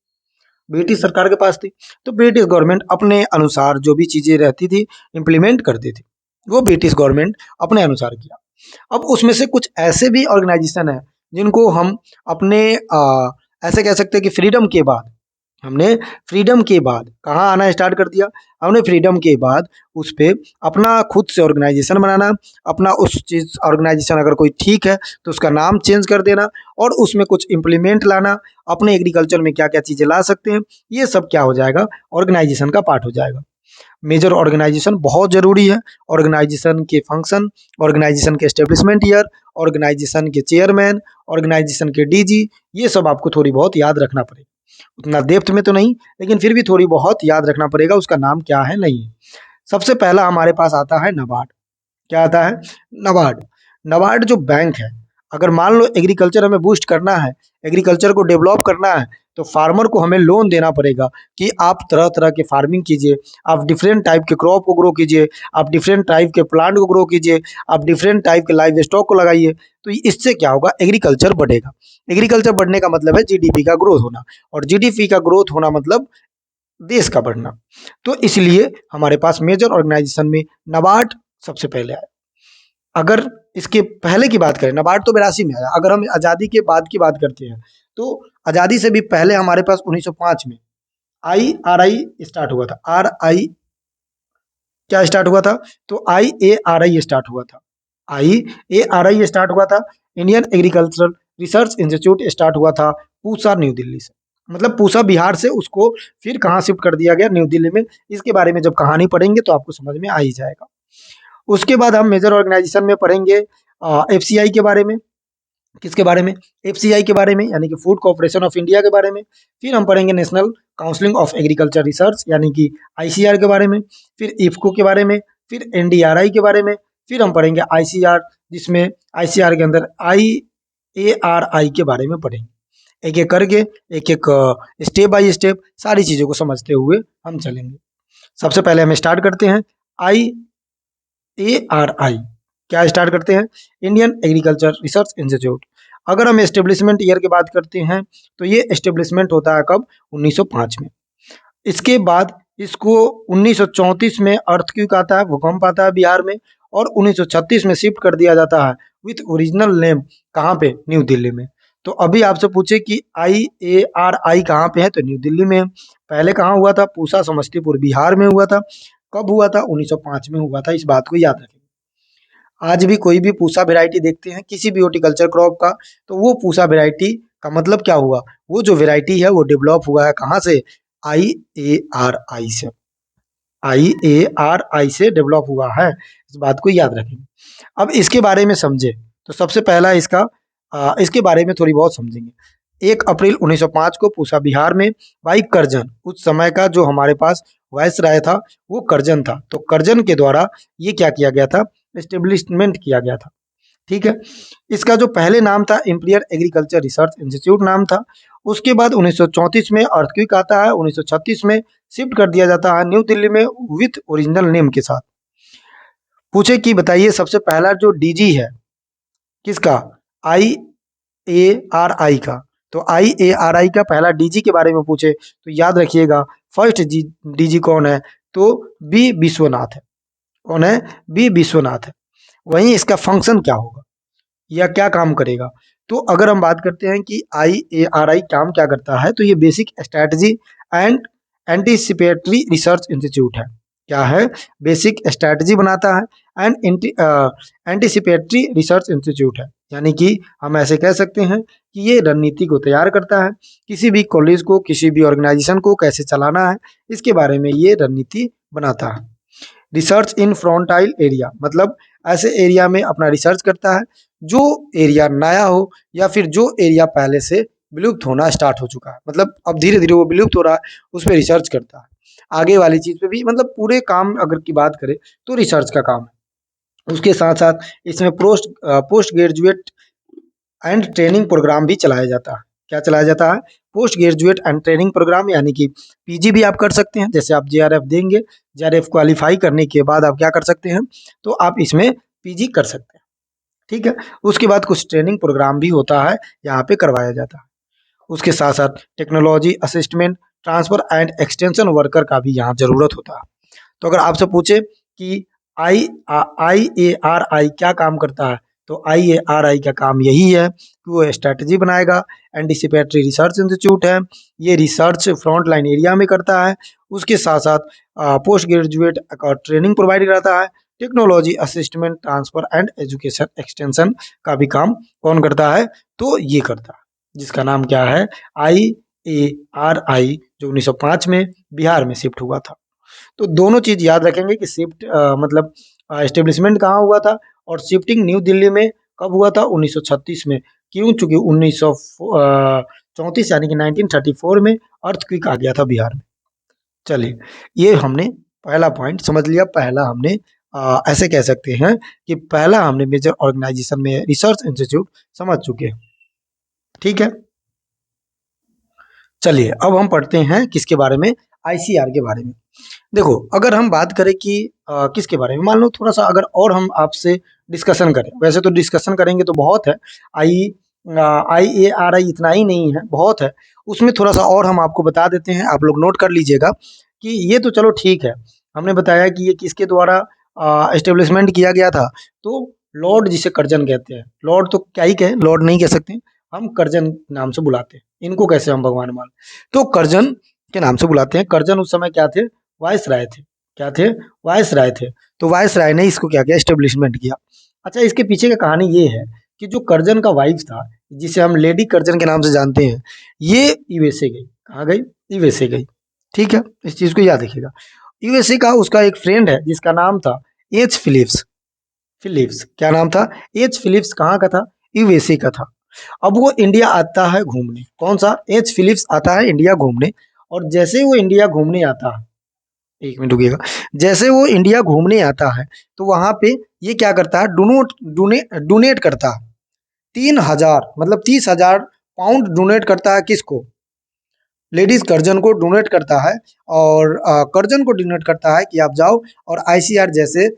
ब्रिटिश सरकार के पास थी। तो ब्रिटिश गवर्नमेंट अपने अनुसार जो भी चीज़ें रहती थी इम्प्लीमेंट करती थी, वो ब्रिटिश गवर्नमेंट अपने अनुसार किया। अब उसमें से कुछ ऐसे भी ऑर्गेनाइजेशन है जिनको हम अपने ऐसे कह सकते हैं कि फ्रीडम के बाद हमने फ्रीडम के बाद कहाँ आना स्टार्ट कर दिया, हमने फ्रीडम के बाद उस पे अपना खुद से ऑर्गेनाइजेशन बनाना, अपना उस चीज़ ऑर्गेनाइजेशन अगर कोई ठीक है तो उसका नाम चेंज कर देना और उसमें कुछ इम्प्लीमेंट लाना, अपने एग्रीकल्चर में क्या क्या चीज़ें ला सकते हैं, ये सब क्या हो जाएगा, ऑर्गेनाइजेशन का पार्ट हो जाएगा। मेजर ऑर्गेनाइजेशन बहुत ज़रूरी है। ऑर्गेनाइजेशन के फंक्शन, ऑर्गेनाइजेशन के एस्टेब्लिशमेंट ईयर, ऑर्गेनाइजेशन के चेयरमैन, ऑर्गेनाइजेशन के डीजी, ये सब आपको थोड़ी बहुत याद रखना पड़ेगा। उतना डेप्थ में तो नहीं, लेकिन फिर भी थोड़ी बहुत याद रखना पड़ेगा उसका नाम क्या है, नहीं है। सबसे पहला हमारे पास आता है नबार्ड। क्या आता है? नबार्ड। नबार्ड जो बैंक है, अगर मान लो एग्रीकल्चर हमें बूस्ट करना है, एग्रीकल्चर को डेवलप करना है, तो फार्मर को हमें लोन देना पड़ेगा कि आप तरह तरह के फार्मिंग कीजिए, आप डिफरेंट टाइप के क्रॉप को ग्रो कीजिए, आप डिफरेंट टाइप के प्लांट को ग्रो कीजिए, आप डिफरेंट टाइप के लाइव स्टॉक को लगाइए। तो इससे क्या होगा, एग्रीकल्चर बढ़ेगा। एग्रीकल्चर बढ़ने का मतलब है जीडीपी का ग्रोथ होना, और जीडीपी का ग्रोथ होना मतलब देश का बढ़ना। तो इसलिए हमारे पास मेजर ऑर्गेनाइजेशन में नबार्ड सबसे पहले आया। अगर इसके पहले की बात करें, नबार्ड तो 82 में आया। अगर हम आज़ादी के बाद की बात करते हैं, तो आज़ादी से भी पहले हमारे पास 1905 में IRI स्टार्ट हुआ था। RI क्या स्टार्ट हुआ था? तो IARI स्टार्ट हुआ था। IARI स्टार्ट हुआ था। Indian agricultural research institute start हुआ था पूसा, न्यू दिल्ली से। मतलब पूसा बिहार से उसको फिर कहाँ शिफ्ट कर दिया गया, न्यू दिल्ली में। इसके बारे में जब कहानी पढ़ेंगे तो आपको समझ में आ ही जाएगा। उसके बाद हम मेजर ऑर्गेनाइजेशन में पढ़ेंगे FCI के बारे में। किसके बारे में? FCI के बारे में, यानी कि फूड कॉर्पोरेशन ऑफ इंडिया के बारे में। फिर हम पढ़ेंगे national counselling of agriculture research, यानी कि ICR के बारे में। फिर इफ्को के बारे में। फिर NDRI के बारे में। फिर हम पढ़ेंगे ICR, जिसमें ICR के अंदर IARI के बारे में पढ़ेंगे। एक एक करके, एक एक स्टेप बाय स्टेप सारी चीज़ों को समझते हुए हम चलेंगे। सबसे पहले हम स्टार्ट करते हैं IARI। क्या स्टार्ट करते हैं? Indian agriculture research institute. अगर हम एस्टेब्लिशमेंट ईयर की बात करते हैं, तो ये एस्टेब्लिशमेंट होता है कब? 1905 में। इसके बाद इसको 1934 में अर्थक्वेक आता है, भूकंप आता है बिहार में, और 1936 में शिफ्ट कर दिया जाता है विथ ओरिजिनल नेम। कहाँ पे? न्यू दिल्ली में। तो अभी आपसे पूछे कि IARI कहाँ पे है, तो न्यू दिल्ली में है। पहले कहाँ हुआ था? पूसा, समस्तीपुर, बिहार में हुआ था। कब हुआ था? 1905 में हुआ था। इस बात को याद रखें। आज भी कोई भी पूसा वैरायटी देखते हैं किसी भी हॉर्टिकल्चर क्रॉप का, तो वो पूसा वैरायटी का मतलब क्या हुआ? वो जो वैरायटी है वो डेवलप हुआ है कहाँ से? IARI से। IARI से डेवलप हुआ है, इस बात को याद रखें। अब इसके बारे में समझे, तो सबसे पहला इसके बारे में थोड़ी बहुत समझेंगे। 1 अप्रैल 1905 को पूसा बिहार में भाई करजन, उस समय का जो हमारे पास वायसराय था वो करजन था। तो करजन के द्वारा ये क्या किया गया था? एस्टेब्लिशमेंट किया गया था। ठीक है। इसका जो पहले नाम था इंपीरियल एग्रीकल्चर रिसर्च इंस्टीट्यूट नाम था। उसके बाद 1934 में अर्थक्वेक आता है, 1936 में शिफ्ट कर दिया जाता है न्यू दिल्ली में विथ ओरिजिनल नेम के साथ। पूछे कि बताइए सबसे पहला जो डीजी है किसका? IARI का। तो IARI का पहला डीजी के बारे में पूछे तो याद रखिएगा, फर्स्ट डीजी कौन है? तो बी विश्वनाथ है। कौन है? बी विश्वनाथ है। वहीं इसका फंक्शन क्या होगा या क्या काम करेगा? तो अगर हम बात करते हैं कि IARI काम क्या करता है, तो ये basic strategy and anticipatory research institute है। क्या है? बेसिक स्ट्रैटेजी बनाता है एंड एंटीसिपेटरी रिसर्च इंस्टीट्यूट है। यानी कि हम ऐसे कह सकते हैं कि ये रणनीति को तैयार करता है, किसी भी कॉलेज को, किसी भी ऑर्गेनाइजेशन को कैसे चलाना है, इसके बारे में ये रणनीति बनाता है। रिसर्च इन फ्रंटाइल एरिया, मतलब ऐसे एरिया में अपना रिसर्च करता है जो एरिया नया हो या फिर जो एरिया पहले से विलुप्त होना स्टार्ट हो चुका है, मतलब अब धीरे धीरे वो विलुप्त हो रहा है, उस पर रिसर्च करता है। आगे वाली चीज़ पे भी, मतलब पूरे काम अगर की बात करें तो रिसर्च का काम है। उसके साथ साथ इसमें post graduate and training programme भी चलाया जाता है। क्या चलाया जाता है? Post graduate and training programme, यानी कि PG भी आप कर सकते हैं। जैसे आप JRF देंगे, JRF क्वालिफाई करने के बाद आप क्या कर सकते हैं? तो आप इसमें PG कर सकते हैं। ठीक है। उसके बाद कुछ ट्रेनिंग प्रोग्राम भी होता है, यहाँ पे करवाया जाता है। उसके साथ साथ technology असिस्टमेंट, transfer and extension worker का भी यहाँ ज़रूरत होता है। तो अगर आपसे पूछे कि IARI क्या काम करता है, तो IARI का काम यही है कि वो स्ट्रैटेजी बनाएगा। एंटिसिपेटरी रिसर्च इंस्टीट्यूट है, ये रिसर्च फ्रंट लाइन एरिया में करता है। उसके साथ साथ पोस्ट ग्रेजुएट ट्रेनिंग प्रोवाइड करता है। Technology असिस्टमेंट transfer and education extension का भी काम कौन करता है, तो ये करता है, जिसका नाम क्या है, IARI, जो 1905 में बिहार में शिफ्ट हुआ था। तो दोनों चीज याद रखेंगे कि शिफ्ट मतलब एस्टेब्लिशमेंट कहाँ हुआ था, और शिफ्टिंग न्यू दिल्ली में कब हुआ था, 1936 में। क्यों? चूंकि 1934 यानी कि 1934 में अर्थक्वेक आ गया था बिहार में। चलिए, ये हमने पहला पॉइंट समझ लिया। पहला हमने ऐसे कह सकते हैं कि पहला हमने मेजर ऑर्गेनाइजेशन में रिसर्च इंस्टीट्यूट समझ चुके हैं। ठीक है, चलिए अब हम पढ़ते हैं किसके बारे में, ICR के बारे में। देखो, अगर हम बात करें कि किसके बारे में, मान लो थोड़ा सा अगर और हम आपसे डिस्कशन करें, वैसे तो डिस्कशन करेंगे तो बहुत है, IARI इतना ही नहीं है, बहुत है। उसमें थोड़ा सा और हम आपको बता देते हैं, आप लोग नोट कर लीजिएगा कि ये तो चलो ठीक है, हमने बताया कि ये किसके द्वारा एस्टेब्लिशमेंट किया गया था। तो लॉर्ड, जिसे कर्जन कहते हैं, लॉर्ड तो क्या ही कहें, लॉर्ड नहीं कह सकते, हम कर्जन नाम से बुलाते हैं इनको। कैसे हम भगवान मान, तो कर्जन के नाम से बुलाते हैं। कर्जन उस समय क्या थे, वाइस राय थे। क्या थे, वाइस राय थे। तो वाइस राय ने इसको क्या किया, एस्टेब्लिशमेंट किया। अच्छा, इसके पीछे की कहानी ये है कि जो कर्जन का वाइफ था, जिसे हम लेडी कर्जन के नाम से जानते हैं, ये यूएसए गई। कहाँ गई, यूएसए गई। ठीक है, इस चीज को याद रखिएगा। यूएसए का उसका एक फ्रेंड है जिसका नाम था एच फिलिप्स। फिलिप्स, क्या नाम था, एच फिलिप्स। कहाँ का था, यूएसए का था। अब वो इंडिया आता है घूमने, कौन सा, एच फिलिप्स आता है इंडिया घूमने। और जैसे वो इंडिया घूमने आता है, एक मिनट रुकिएगा, जैसे वो इंडिया घूमने आता है तो वहां पे ये क्या करता है, डोनेट करता है 3,000, मतलब 30,000 पाउंड डोनेट करता है। किसको, लेडीज कर्जन को डोनेट करता है। और कर्जन को डोनेट करता है कि आप जाओ और ICR जैसे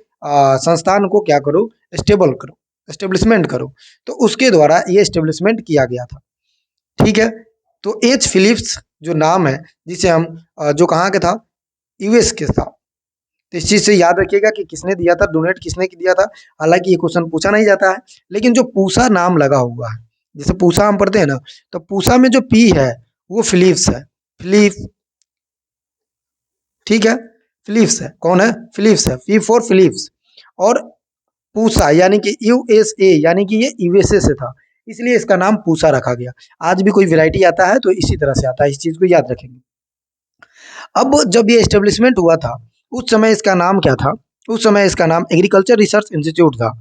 संस्थान को क्या करो, स्टेबल करो, एस्टेब्लिशमेंट करो। तो उसके द्वारा ये एस्टेब्लिशमेंट किया गया था। ठीक है, तो एच फिलिप्स जो नाम है, जिसे हम जो कहाँ के था, यूएस के था। तो इस चीज से याद रखिएगा कि किसने दिया था, डोनेट किसने दिया था। हालांकि ये क्वेश्चन पूछा नहीं जाता है, लेकिन जो पूसा नाम लगा हुआ है, जैसे पूसा हम पढ़ते हैं ना, तो पूसा में जो पी है वो फिलिप्स है। फिलिप, ठीक है, फिलिप्स है। कौन है, फिलिप्स है, पी फॉर फिलिप्स। और पूसा यानी कि USA, यानी कि ये यूएसए से था, इसलिए इसका नाम पूसा रखा गया। आज भी कोई वैरायटी आता है तो इसी तरह से आता है, इस चीज को याद रखेंगे। अब जब ये एस्टेब्लिशमेंट हुआ था, उस समय इसका नाम क्या था, उस समय इसका नाम एग्रीकल्चर रिसर्च इंस्टीट्यूट था।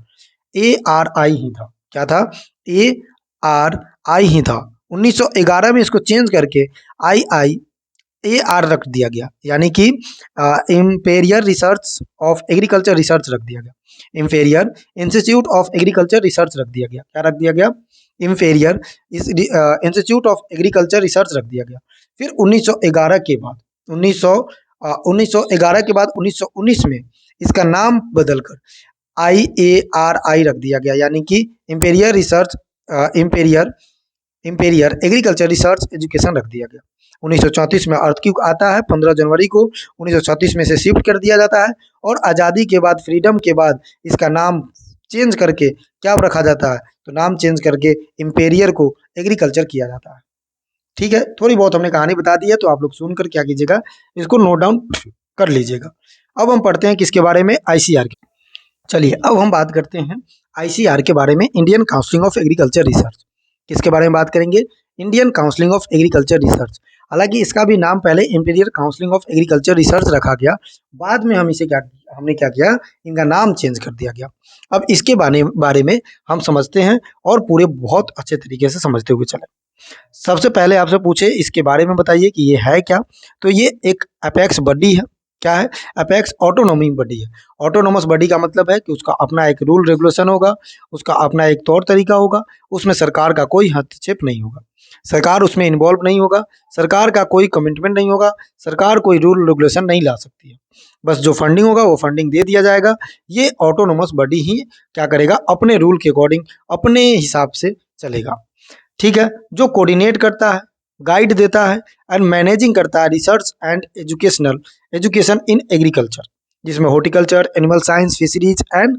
ARI ही था। क्या था, ARI ही था। 1911 में इसको चेंज करके IIAR रख दिया गया, यानी कि imperial research of agriculture research रख दिया गया। Inferior institute of agriculture research रख दिया गया। क्या रख दिया गया, inferior institute of agriculture research रख दिया गया। फिर 1911 के बाद 1911 के बाद 1919 में इसका नाम बदलकर IARI रख दिया गया, यानी कि imperial research imperial imperial agriculture research education रख दिया गया। 1934 में अर्थक्वेक आता है, 15 जनवरी को 1934 में से शिफ्ट कर दिया जाता है। और आज़ादी के बाद, फ्रीडम के बाद इसका नाम चेंज करके क्या रखा जाता है, तो नाम चेंज करके इंपेरियर को एग्रीकल्चर किया जाता है। ठीक है, थोड़ी बहुत हमने कहानी बता दी है, तो आप लोग सुनकर क्या कीजिएगा, इसको नोट डाउन कर लीजिएगा। अब हम पढ़ते हैं किसके बारे में, ICR के। चलिए, अब हम बात करते हैं ICR के बारे में, Indian counselling of agriculture research. किसके बारे में बात करेंगे, Indian counselling of agriculture research. हालांकि इसका भी नाम पहले imperial counselling of agriculture research रखा गया, बाद में हम इसे क्या, हमने क्या किया, इनका नाम चेंज कर दिया गया। अब इसके बारे में हम समझते हैं और पूरे बहुत अच्छे तरीके से समझते हुए चले। सबसे पहले आपसे पूछे इसके बारे में बताइए कि ये है क्या, तो ये एक अपेक्स बॉडी है। क्या है, अपेक्स ऑटोनोमी बॉडी है। ऑटोनोमस बॉडी का मतलब है कि उसका अपना एक रूल रेगुलेशन होगा, उसका अपना एक तौर तरीका होगा, उसमें सरकार का कोई हस्तक्षेप नहीं होगा, सरकार उसमें इन्वॉल्व नहीं होगा, सरकार का कोई कमिटमेंट नहीं होगा, सरकार कोई रूल रेगुलेशन नहीं ला सकती है। बस जो फंडिंग होगा वो फंडिंग दे दिया जाएगा। ये ऑटोनोमस बॉडी ही क्या करेगा, अपने रूल के अकॉर्डिंग अपने हिसाब से चलेगा। ठीक है, जो कोऑर्डिनेट करता है, गाइड देता है एंड मैनेजिंग करता है research and education in agriculture, जिसमें horticulture, animal science, fisheries and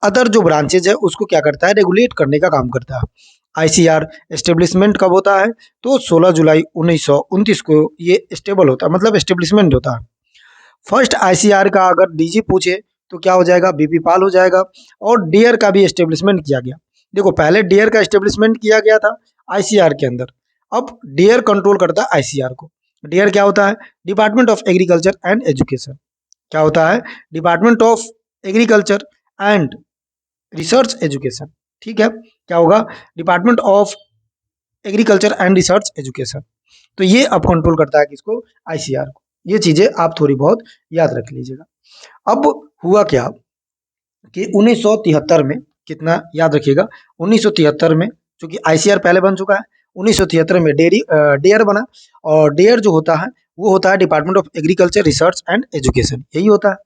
other जो ब्रांचेज है उसको क्या करता है, रेगुलेट करने का काम करता है। आईसीआर एस्टेब्लिशमेंट कब होता है, तो 16 जुलाई 1929 को ये स्टेबल होता है, मतलब एस्टेब्लिशमेंट होता है। फर्स्ट आईसीआर का अगर डीजी पूछे तो क्या हो जाएगा, बीपी पाल हो जाएगा। और डियर का भी एस्टेब्लिशमेंट किया गया। देखो पहले डियर का एस्टेब्लिशमेंट किया गया था आईसीआर के अंदर, अब डियर कंट्रोल करता है आईसीआर को। डियर क्या होता है, department of agriculture and education. क्या होता है, department of agriculture and research education. ठीक है, क्या होगा, department of agriculture and research education. तो ये अब कंट्रोल करता है किसको, आईसीआर को। ये चीजें आप थोड़ी बहुत याद रख लीजिएगा। अब हुआ क्या कि 1973 में, कितना याद रखिएगा, 1973 में, चूंकि आईसीआर पहले बन चुका है, 1973 में डेयर बना। और डेयर जो होता है वो होता है department of agriculture research and education, यही होता है।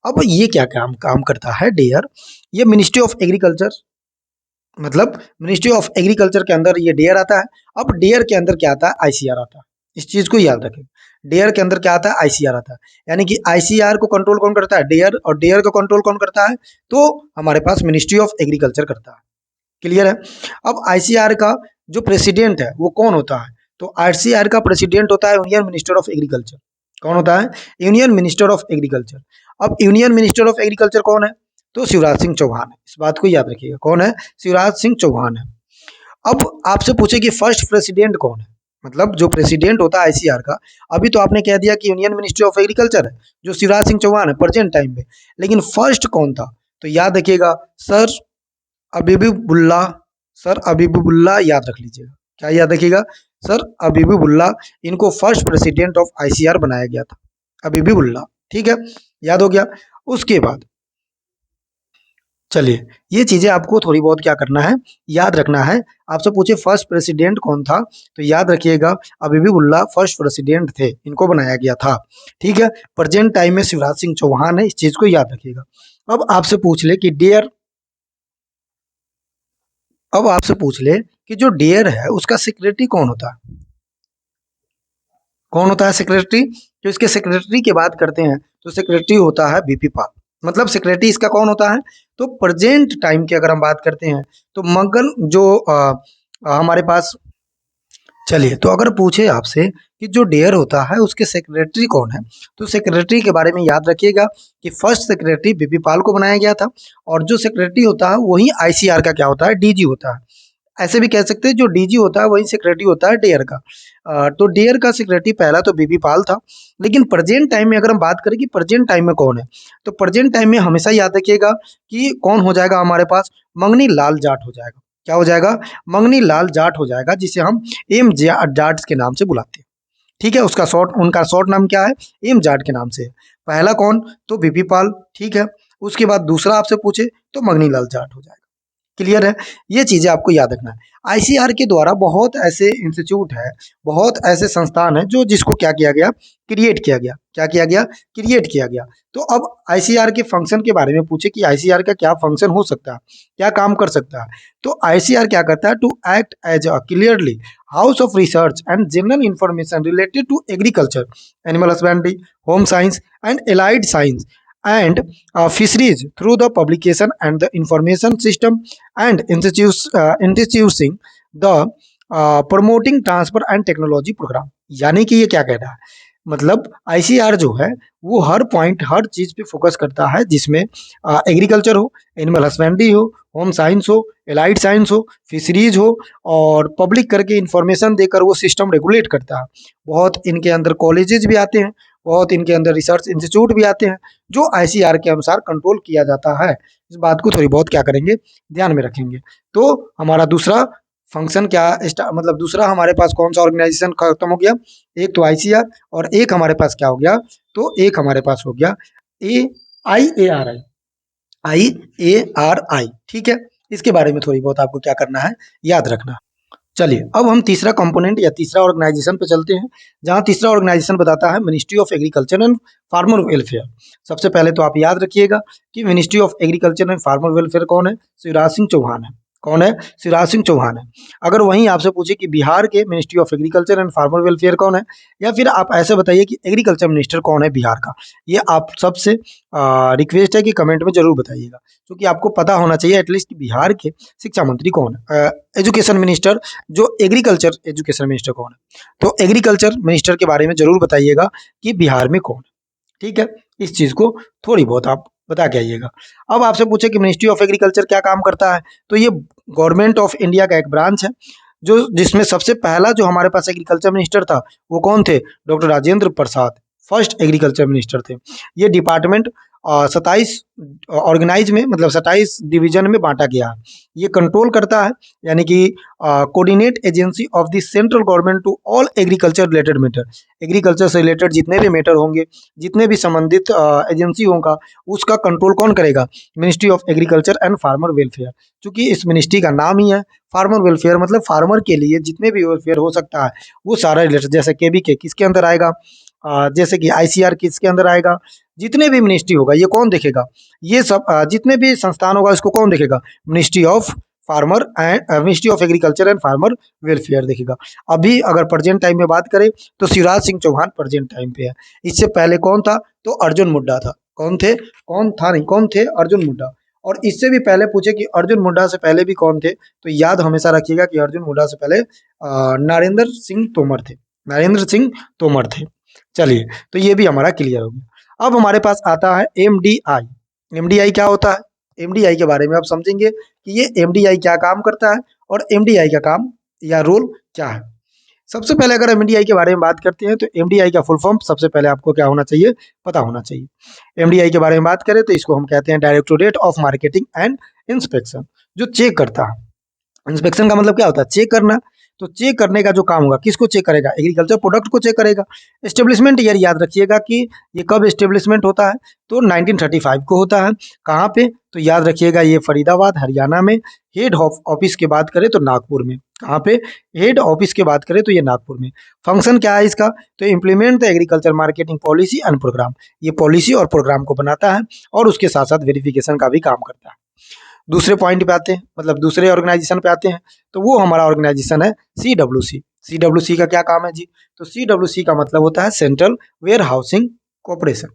अब ये क्या काम काम करता है डेयर, ये मिनिस्ट्री ऑफ एग्रीकल्चर, मतलब मिनिस्ट्री ऑफ एग्रीकल्चर के अंदर ये डेयर आता है। अब डेयर के अंदर क्या आता है, आईसीआर आता है। इस चीज को याद रखें, डेयर के अंदर क्या आता है, आईसीआर आता है। यानी कि आईसीआर को कंट्रोल कौन करता है, डेयर, और डेयर को कंट्रोल कौन करता है, तो हमारे पास मिनिस्ट्री ऑफ एग्रीकल्चर करता है। क्लियर है। अब आईसीआर का जो प्रेसिडेंट है वो कौन होता है, तो आईसीआर का प्रेसिडेंट होता है यूनियन मिनिस्टर ऑफ एग्रीकल्चर। कौन होता है, यूनियन मिनिस्टर ऑफ एग्रीकल्चर। अब यूनियन मिनिस्टर ऑफ एग्रीकल्चर कौन है, तो शिवराज सिंह चौहान है। इस बात को याद रखिएगा, कौन है, शिवराज सिंह चौहान है। अब आपसे पूछे कि फर्स्ट प्रेसिडेंट कौन है, मतलब जो प्रेसिडेंट होता है आईसीआर का। अभी तो आपने कह दिया कि यूनियन मिनिस्ट्री ऑफ एग्रीकल्चर है, जो शिवराज सिंह चौहान है प्रेजेंट टाइम में। लेकिन फर्स्ट कौन था, तो याद रखिएगा, सर अबीबुल्ला, सर अबीबुल्ला याद रख लीजिएगा। क्या याद रखिएगा, सर अबीबुल्ला। इनको फर्स्ट प्रेसिडेंट ऑफ आईसीआर बनाया गया था, अबीबुल्ला। ठीक है, याद हो गया। उसके बाद चलिए, ये चीजें आपको थोड़ी बहुत क्या करना है, याद रखना है। आपसे पूछे फर्स्ट प्रेसिडेंट कौन था, तो याद रखिएगा अबीबुल्ला फर्स्ट प्रेसिडेंट थे, इनको बनाया गया था। ठीक है, प्रेजेंट टाइम में शिवराज सिंह चौहान है, इस चीज को याद रखिएगा। अब आपसे पूछ ले कि डेयर, अब आपसे पूछ ले कि जो डेयर है उसका सेक्रेटरी कौन होता है, कौन होता है सेक्रेटरी। तो इसके सेक्रेटरी की बात करते हैं तो सेक्रेटरी होता है बीपी पाल। मतलब सेक्रेटरी इसका कौन होता है, तो प्रेजेंट टाइम की अगर हम बात करते हैं तो मंगल जो हमारे पास, चलिए, तो अगर पूछे आपसे कि जो डेयर होता है उसके सेक्रेटरी कौन है, तो सेक्रेटरी के बारे में याद रखिएगा कि फर्स्ट सेक्रेटरी बीपी पाल को बनाया गया था। और जो सेक्रेटरी होता है वही आईसीआर का क्या होता है, डीजी होता है। ऐसे भी कह सकते हैं जो डीजी होता है वही सेक्रेटरी होता है डेयर का। तो डेयर का सेक्रेटरी पहला तो बीबी पाल था। लेकिन प्रेजेंट टाइम में अगर हम बात करें कि प्रेजेंट टाइम में कौन है, तो प्रेजेंट टाइम में हमेशा याद रखिएगा कि कौन हो जाएगा हमारे पास, मंगनी लाल जाट हो जाएगा। क्या हो जाएगा, मंगनी लाल जाट हो जाएगा, जिसे हम एम जाट के नाम से बुलाते हैं। ठीक है, उसका शॉर्ट, उनका शॉर्ट नाम क्या है, एम जाट के नाम से है। पहला कौन, तो बीपी पाल। ठीक है, उसके बाद दूसरा आपसे पूछे तो मंगनी लाल जाट हो जाएगा। क्लियर है, ये चीजें आपको याद रखना है। आईसीआर के द्वारा बहुत ऐसे इंस्टीट्यूट है, बहुत ऐसे संस्थान है जो जिसको क्या किया गया, क्रिएट किया गया। क्या किया गया, क्रिएट किया गया। तो अब आईसीआर के फंक्शन के बारे में पूछे कि आईसीआर का क्या फंक्शन हो सकता है, क्या काम कर सकता है, तो आईसीआर क्या करता है, to act as a clearly house of research and general information related to agriculture, animal husbandry, home science and allied science and fisheries through the publication and the information system and introducing the promoting transfer and technology program। यानी कि ये क्या कह रहा है, मतलब ICR जो है वो हर पॉइंट, हर चीज पे फोकस करता है, जिसमें एग्रीकल्चर हो, एनिमल हस्बेंड्री हो, होम साइंस हो, एलाइड साइंस हो, फिशरीज हो, और पब्लिक करके इंफॉर्मेशन देकर वो सिस्टम रेगुलेट करता है। बहुत इनके अंदर कॉलेजेस भी आते हैं, बहुत इनके अंदर रिसर्च इंस्टीट्यूट भी आते हैं, जो आईसीआर के अनुसार कंट्रोल किया जाता है। इस बात को थोड़ी बहुत क्या करेंगे, ध्यान में रखेंगे। तो हमारा दूसरा फंक्शन क्या, मतलब दूसरा हमारे पास कौन सा ऑर्गेनाइजेशन खत्म हो गया, एक तो आईसीआर, और एक हमारे पास क्या हो गया, तो एक हमारे पास हो गया ए आई A R I, I A R आई। ठीक है, इसके बारे में थोड़ी बहुत आपको क्या करना है, याद रखना। चलिए, अब हम तीसरा कंपोनेंट या तीसरा ऑर्गेनाइजेशन पे चलते हैं, जहां तीसरा ऑर्गेनाइजेशन बताता है ministry of agriculture and farmer welfare. सबसे पहले तो आप याद रखिएगा कि ministry of agriculture and farmer welfare कौन है, शिवराज सिंह चौहान है। कौन है? शिवराज सिंह चौहान है। अगर वहीं आपसे पूछे कि बिहार के ministry of agriculture and farmer welfare कौन है, या फिर आप ऐसे बताइए कि एग्रीकल्चर मिनिस्टर कौन है बिहार का, ये आप सबसे रिक्वेस्ट है कि कमेंट में जरूर बताइएगा, क्योंकि आपको पता होना चाहिए एटलीस्ट कि बिहार के शिक्षा मंत्री कौन है, एजुकेशन मिनिस्टर, जो एग्रीकल्चर एजुकेशन मिनिस्टर कौन है। तो एग्रीकल्चर मिनिस्टर के बारे में जरूर बताइएगा कि बिहार में कौन है। ठीक है, इस चीज़ को थोड़ी बहुत आप बता के आइएगा। अब आपसे पूछे कि मिनिस्ट्री ऑफ एग्रीकल्चर क्या काम करता है, तो ये गवर्नमेंट ऑफ इंडिया का एक ब्रांच है, जो जिसमें सबसे पहला जो हमारे पास एग्रीकल्चर मिनिस्टर था वो कौन थे? Doctor Rajendra Prasad first agriculture minister थे। ये डिपार्टमेंट 27 ऑर्गेनाइज में, मतलब 27 डिवीजन में बांटा गया है। ये कंट्रोल करता है, यानी कि coordinate agency of the central government to all agriculture related matter. Agriculture से रिलेटेड जितने भी मैटर होंगे, जितने भी संबंधित एजेंसी होगा, उसका कंट्रोल कौन करेगा? Ministry of agriculture and farmer welfare. चूंकि इस मिनिस्ट्री का नाम ही है फार्मर वेलफेयर, मतलब फार्मर के लिए जितने भी वेलफेयर हो सकता है वो सारा रिलेटेड, जैसे केबीके किसके अंदर आएगा, जैसे कि आईसीआर किसके अंदर आएगा, जितने भी मिनिस्ट्री होगा ये कौन देखेगा? ये सब जितने भी संस्थान होगा इसको कौन देखेगा? Ministry of farmer and ministry of agriculture and farmer welfare देखेगा। अभी अगर प्रेजेंट टाइम में बात करें तो शिवराज सिंह चौहान प्रेजेंट टाइम पे है। इससे पहले कौन था? तो अर्जुन मुंडा था। कौन थे? कौन था नहीं, कौन थे? अर्जुन मुंडा। और इससे भी पहले पूछे कि अर्जुन मुंडा से पहले भी कौन थे, तो याद हमेशा रखिएगा कि अर्जुन मुंडा से पहले नरेंद्र सिंह तोमर थे। नरेंद्र सिंह तोमर थे। चलिए, तो ये भी हमारा क्लियर हो गया। अब हमारे पास आता है एमडीआई। एमडीआई क्या होता है? एमडीआई के बारे में आप समझेंगे कि ये एमडीआई क्या काम करता है और एमडीआई का काम या रोल क्या है। सबसे पहले अगर एमडीआई के बारे में बात करते हैं तो एमडीआई का फुल फॉर्म सबसे पहले आपको क्या होना चाहिए? पता होना चाहिए। एमडीआई के बारे में बात करें तो इसको हम कहते हैं directorate of marketing and inspection, जो चेक करता है। इंस्पेक्शन का मतलब क्या होता है? चेक करना। तो चेक करने का जो काम होगा, किसको चेक करेगा? एग्रीकल्चर प्रोडक्ट को चेक करेगा। एस्टेब्लिशमेंट ईयर याद रखिएगा कि ये कब एस्टेब्लिशमेंट होता है, तो 1935 को होता है। कहाँ पे? तो याद रखिएगा ये फरीदाबाद हरियाणा में। हेड ऑफिस की बात करें तो नागपुर में। कहाँ पे? हेड ऑफिस की बात करें तो ये नागपुर में। फंक्शन क्या है इसका? तो implement the agriculture marketing policy and programme. ये पॉलिसी और प्रोग्राम को बनाता है और उसके साथ साथ वेरिफिकेशन का भी काम करता है। दूसरे पॉइंट पे आते हैं, मतलब दूसरे ऑर्गेनाइजेशन पे आते हैं, तो वो हमारा ऑर्गेनाइजेशन है सीडब्ल्यूसी। सीडब्ल्यूसी का क्या काम है जी? तो सीडब्ल्यूसी का मतलब होता है central warehousing corporation.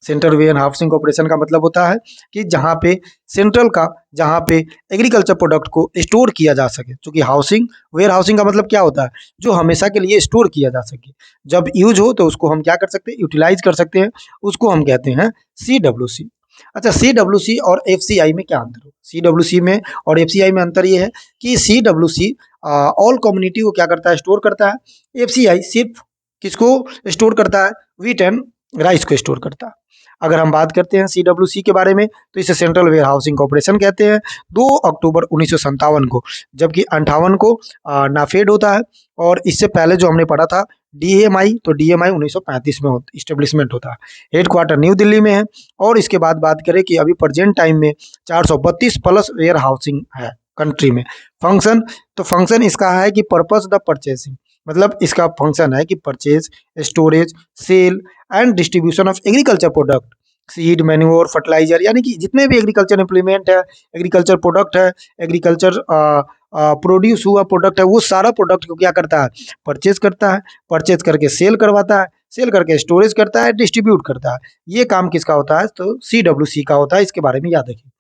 Central warehousing corporation का मतलब होता है कि जहाँ पे सेंट्रल का, जहाँ पे एग्रीकल्चर प्रोडक्ट को स्टोर किया जा सके। क्योंकि हाउसिंग, वेयर हाउसिंग का मतलब क्या होता है? जो हमेशा के लिए स्टोर किया जा सके, जब यूज हो तो उसको हम क्या कर सकते हैं? यूटिलाइज कर सकते हैं, उसको हम कहते हैं सीडब्ल्यूसी। अच्छा, सीडब्ल्यूसी और एफसीआई में क्या अंतर है? सीडब्ल्यूसी में और एफसीआई में अंतर ये है कि सीडब्ल्यूसी ऑल कम्युनिटी को क्या करता है? स्टोर करता है। एफसीआई सिर्फ किसको स्टोर करता है? व्हीट एंड राइस को स्टोर करता है। अगर हम बात करते हैं सीडब्ल्यूसी के बारे में तो इसे सेंट्रल वेयर हाउसिंग कॉर्पोरेशन कहते हैं। 2 अक्टूबर 1957 को, जबकि 58 को नाफेड होता है। और इससे पहले जो हमने पढ़ा था डीएमआई, तो डीएमआई 1935 में इस्टेब्लिशमेंट होता है। हेडक्वार्टर न्यू दिल्ली में है। और इसके बाद बात करें कि अभी प्रेजेंट टाइम में 432 प्लस वेयर हाउसिंग है कंट्री में। फंक्शन, तो फंक्शन इसका है कि पर्पस द परचेसिंग, मतलब इसका फंक्शन है कि purchase, storage, sale and distribution of agriculture product, seed, manure, fertiliser, यानी कि जितने भी एग्रीकल्चर इम्प्लीमेंट है, एग्रीकल्चर प्रोडक्ट है, एग्रीकल्चर प्रोड्यूस हुआ प्रोडक्ट है, वो सारा प्रोडक्ट को क्या करता है? परचेज करता है। परचेज करके सेल करवाता है, सेल करके स्टोरेज करता है, डिस्ट्रीब्यूट करता है। ये काम किसका होता है? तो सीडब्ल्यूसी का होता है। इसके बारे में याद रखिए।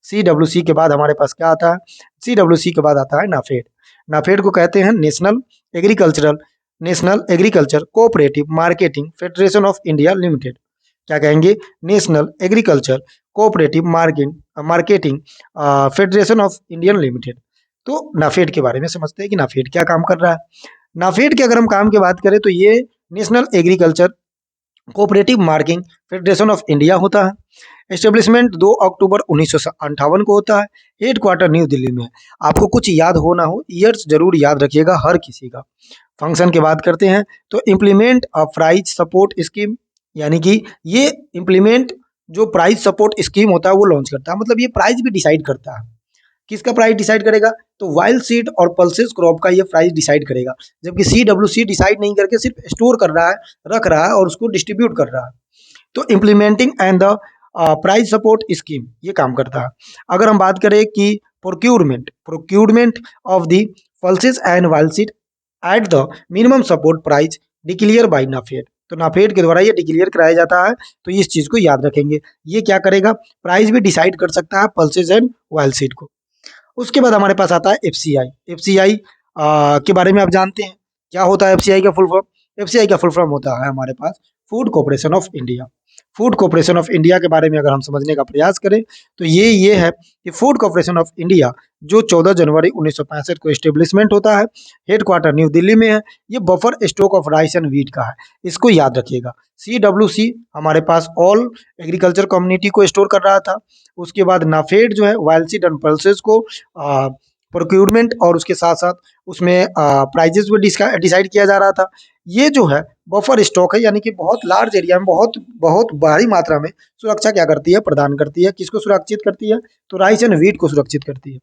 सीडब्ल्यूसी के बाद हमारे पास क्या आता है? सीडब्ल्यूसी के बाद आता है नाफेड। नाफेड को कहते हैं national agriculture cooperative marketing federation of India limited. क्या कहेंगे? National agriculture cooperative marketing federation of Indian limited. तो नाफेड के बारे में समझते हैं कि नाफेड क्या काम कर रहा है। नाफेड के अगर हम काम की बात करें तो ये national agriculture cooperative marketing federation of India होता है। एस्टेब्लिशमेंट 2 अक्टूबर 1958 को होता है। हेडक्वार्टर न्यू दिल्ली में है। आपको कुछ याद हो ना हो, ईयर्स जरूर याद रखिएगा हर किसी का। फंक्शन की बात करते हैं तो implement a price support scheme, यानी कि ये इम्प्लीमेंट, जो प्राइस सपोर्ट स्कीम होता है वो लॉन्च करता है। मतलब ये प्राइस भी डिसाइड करता है। किसका प्राइस डिसाइड करेगा? तो वाइल्ड सीड और पल्सेस क्रॉप का ये प्राइस डिसाइड करेगा। जबकि सीडब्ल्यूसी डिसाइड नहीं करके सिर्फ स्टोर कर रहा है, रख रहा है और उसको डिस्ट्रीब्यूट कर रहा है। तो implementing and the price support scheme ये काम करता है। अगर हम बात करें कि procurement of the pulses and oilseed at the minimum support price declare by NAFED, तो नाफेड के द्वारा ये डिक्लेयर कराया जाता है, तो इस चीज को याद रखेंगे। ये क्या करेगा, प्राइस भी डिसाइड कर सकता है पल्सेस एंड वाइलसीड को। उसके बाद हमारे पास आता है एफसीआई। एफसीआई के बारे में आप जानते हैं क्या होता है एफसीआई का फुल फॉर्म? एफसीआई का फुल फॉर्म होता है हमारे पास Food Corporation of India. Food Corporation of India के बारे में अगर हम समझने का प्रयास करें तो ये है कि फूड कॉर्पोरेशन ऑफ इंडिया जो 14 जनवरी 1965 को एस्टेब्लिशमेंट होता है, हेडक्वार्टर न्यू दिल्ली में है। ये buffer stock of rice and wheat का है, इसको याद रखिएगा। CWC हमारे पास ऑल एग्रीकल्चर कम्युनिटी को स्टोर कर रहा था। उसके बाद नाफेड जो है वाइलसीड एंड पल्सेस को प्रोक्यूरमेंट और उसके साथ साथ उसमें प्राइजेस भी डिसाइड किया जा रहा था। ये जो है बफर स्टॉक है, यानी कि बहुत लार्ज एरिया में बहुत बहुत भारी मात्रा में सुरक्षा क्या करती है, प्रदान करती है। किसको सुरक्षित करती है? तो राइस एंड व्हीट को सुरक्षित करती है।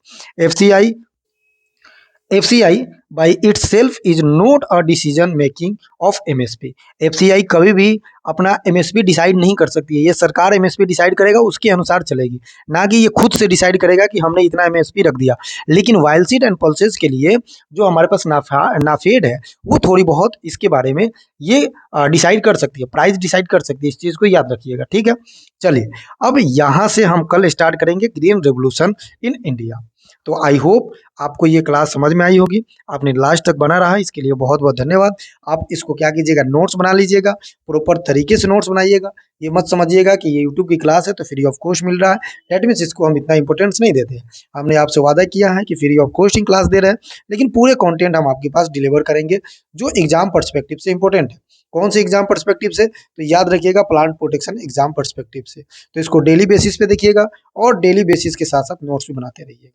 FCI by its self is not a decision making of MSP. FCI कभी भी अपना एमएसपी डिसाइड नहीं कर सकती है, ये सरकार एमएसपी डिसाइड करेगा उसके अनुसार चलेगी, ना कि ये खुद से डिसाइड करेगा कि हमने इतना एमएसपी रख दिया। लेकिन वाइलसीड एंड पल्सेस के लिए जो हमारे पास नाफेड है वो थोड़ी बहुत इसके बारे में ये डिसाइड कर सकती है, प्राइस डिसाइड कर सकती है। इस चीज़ को याद रखिएगा, ठीक है। चलिए अब यहाँ से हम कल स्टार्ट करेंगे ग्रीन रेवोल्यूशन इन इंडिया। तो आई होप आपको ये क्लास समझ में आई होगी, आपने लास्ट तक बना रहा, इसके लिए बहुत बहुत धन्यवाद। आप इसको क्या कीजिएगा, नोट्स बना लीजिएगा, प्रॉपर तरीके से नोट्स बनाइएगा। ये मत समझिएगा कि ये यूट्यूब की क्लास है तो फ्री ऑफ कॉस्ट मिल रहा है, डेट मीन्स इसको हम इतना इंपॉर्टेंस नहीं देते हैं। हमने आपसे वादा किया है कि फ्री ऑफ कॉस्टिंग क्लास दे रहे हैं, लेकिन पूरे कंटेंट हम आपके पास डिलीवर करेंगे जो एग्जाम पर्सपेक्टिव से इंपॉर्टेंट है। कौन से एग्जाम पर्सपेक्टिव से? तो याद रखिएगा प्लांट प्रोटेक्शन एग्जाम पर्सपेक्टिव से। तो इसको डेली बेसिस पे देखिएगा और डेली बेसिस के साथ साथ नोट्स भी बनाते रहिएगा।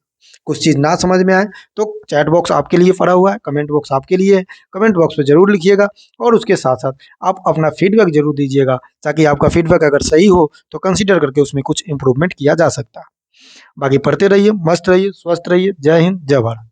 कुछ चीज़ ना समझ में आए तो चैट बॉक्स आपके लिए पड़ा हुआ है, कमेंट बॉक्स आपके लिए है, कमेंट बॉक्स पे जरूर लिखिएगा और उसके साथ साथ आप अपना फीडबैक जरूर दीजिएगा, ताकि आपका फीडबैक अगर सही हो तो कंसीडर करके उसमें कुछ इंप्रूवमेंट किया जा सकता है। बाकी पढ़ते रहिए, मस्त रहिए, स्वस्थ रहिए। जय हिंद, जय भारत।